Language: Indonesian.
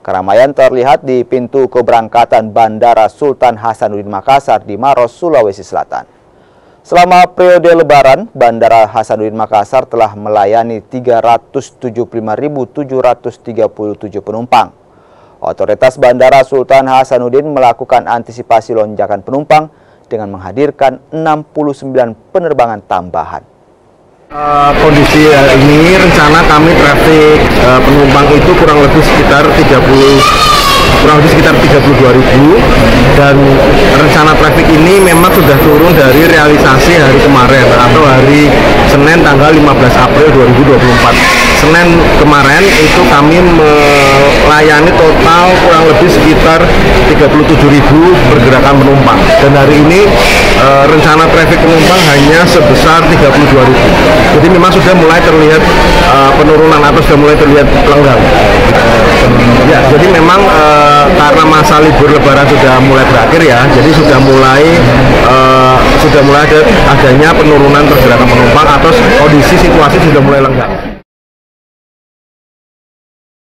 Keramaian terlihat di pintu keberangkatan Bandara Sultan Hasanuddin Makassar di Maros, Sulawesi Selatan. Selama periode Lebaran, Bandara Hasanuddin Makassar telah melayani 375.737 penumpang. Otoritas Bandara Sultan Hasanuddin melakukan antisipasi lonjakan penumpang dengan menghadirkan 69 penerbangan tambahan. Kondisi hari ini rencana kami trafik penumpang itu kurang lebih sekitar 32.000 dan rencana trafik ini memang sudah turun dari realisasi hari kemarin atau hari Senin tanggal 15 April 2024. Senin kemarin itu kami melayani total kurang lebih sekitar 37.000 pergerakan penumpang, dan hari ini rencana trafik penumpang hanya sebesar 32.000. Jadi memang sudah mulai terlihat penurunan atau sudah mulai terlihat lenggang. Ya, jadi memang karena masa libur Lebaran sudah mulai berakhir ya, jadi sudah mulai adanya penurunan pergerakan penumpang atau kondisi situasi sudah mulai lenggang.